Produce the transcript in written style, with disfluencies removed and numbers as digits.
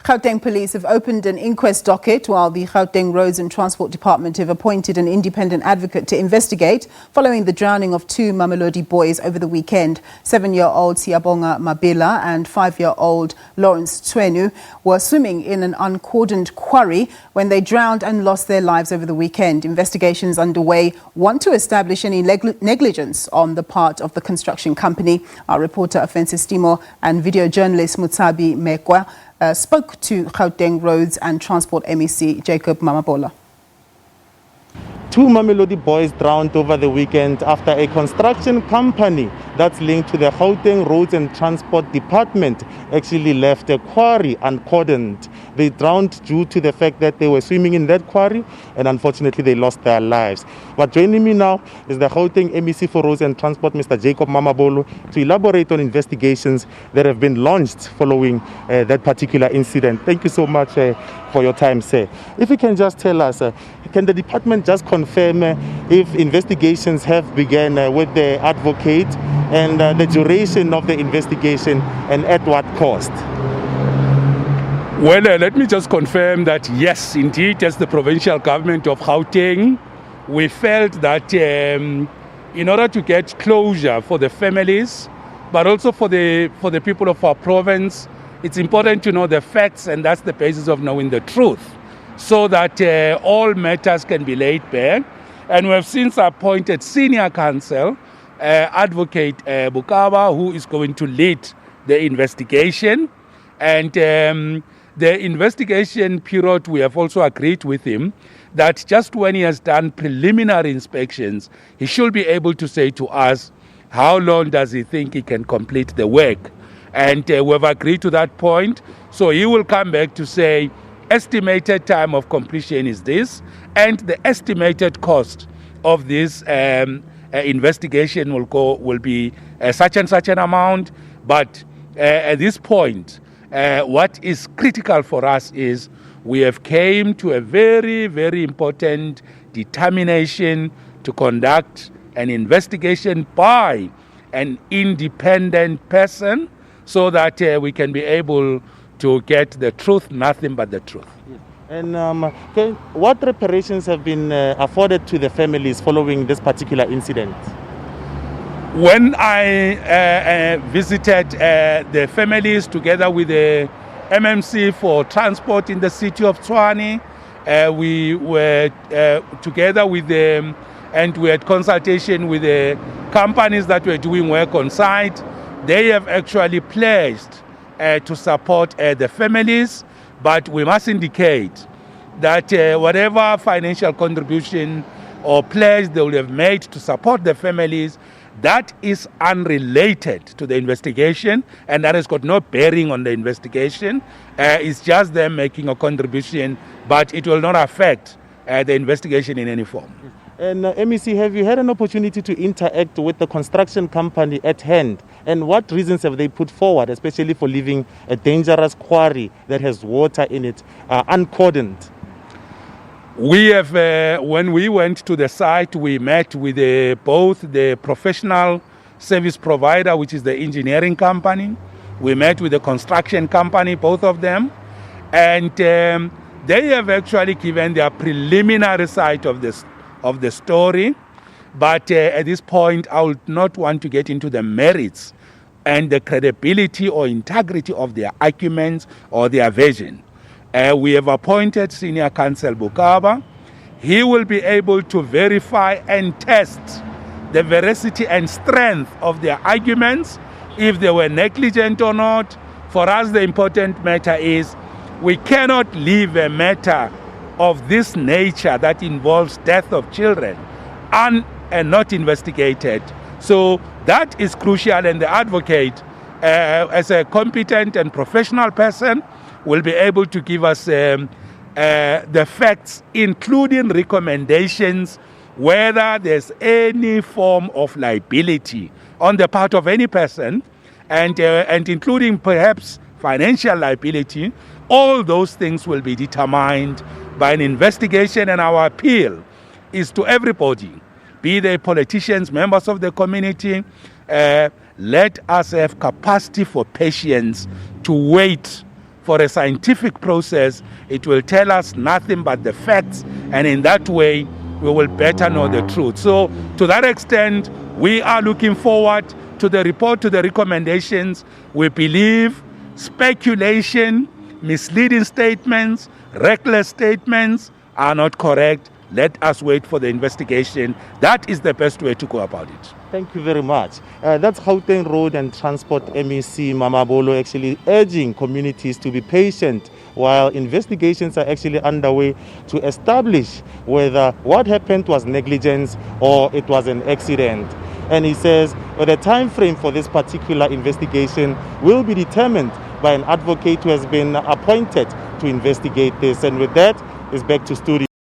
Gauteng Police have opened an inquest docket while the Gauteng Roads and Transport Department have appointed an independent advocate to investigate following the drowning of two Mamelodi boys over the weekend. 7-year-old Siyabonga Mabila and 5-year-old Lawrence Tshwenu were swimming in an uncordoned quarry when they drowned and lost their lives over the weekend. Investigations underway want to establish any negligence on the part of the construction company. Our reporter Offenses Timo and video journalist Mutsabi Mekwa spoke to Gauteng Roads and Transport MEC Jacob Mamabola. Two Mamelodi boys drowned over the weekend after a construction company that's linked to the Gauteng Roads and Transport Department actually left a quarry uncordoned. They drowned due to the fact that they were swimming in that quarry and unfortunately they lost their lives. But joining me now is the Gauteng MEC for Roads and Transport, Mr. Jacob Mamabolo, to elaborate on investigations that have been launched following that particular incident. Thank you so much for your time, sir. If you can just tell us, can the department just confirm if investigations have begun with the advocate and the duration of the investigation and at what cost? Well, let me just confirm that yes, indeed, as the provincial government of Gauteng, we felt that in order to get closure for the families, but also for the people of our province, it's important to know the facts, and that's the basis of knowing the truth, so that all matters can be laid bare. And we have since appointed senior counsel, Advocate Bukaba, who is going to lead the investigation. And the investigation period, we have also agreed with him that just when he has done preliminary inspections, he should be able to say to us how long does he think he can complete the work. And we have agreed to that point. So he will come back to say, estimated time of completion is this, and the estimated cost of this investigation will be such and such an amount. But at this point, what is critical for us is we have came to a very, very important determination to conduct an investigation by an independent person so that we can be able to get the truth, nothing but the truth. Yes. And what reparations have been afforded to the families following this particular incident? When I visited the families together with the MMC for transport in the city of Tshwane, we were together with them and we had consultation with the companies that were doing work on site. They have actually pledged to support the families, but we must indicate that whatever financial contribution or pledge they will have made to support the families, that is unrelated to the investigation and that has got no bearing on the investigation. It's just them making a contribution, but it will not affect the investigation in any form. And MEC, have you had an opportunity to interact with the construction company at hand? And what reasons have they put forward, especially for leaving a dangerous quarry that has water in it uncordoned? We have, when we went to the site, we met with both the professional service provider, which is the engineering company. We met with the construction company, both of them. And they have actually given their preliminary side of the story. But at this point, I would not want to get into the merits and the credibility or integrity of their arguments or their version. We have appointed Senior Counsel Bukaba. He will be able to verify and test the veracity and strength of their arguments, if they were negligent or not. For us, the important matter is we cannot leave a matter of this nature that involves death of children and not investigated. So that is crucial, and the advocate, as a competent and professional person, will be able to give us the facts, including recommendations, whether there's any form of liability on the part of any person, and including perhaps financial liability. All those things will be determined by an investigation, and our appeal is to everybody, be they politicians, members of the community, let us have capacity for patience to wait for a scientific process, it will tell us nothing but the facts, and in that way, we will better know the truth. So to that extent, we are looking forward to the report, to the recommendations. We believe speculation, misleading statements, reckless statements are not correct. Let us wait for the investigation. That is the best way to go about it. Thank you very much. That's Gauteng Road and Transport MEC Mamabolo actually urging communities to be patient while investigations are actually underway to establish whether what happened was negligence or it was an accident. And he says the time frame for this particular investigation will be determined by an advocate who has been appointed to investigate this. And with that, it's back to studio.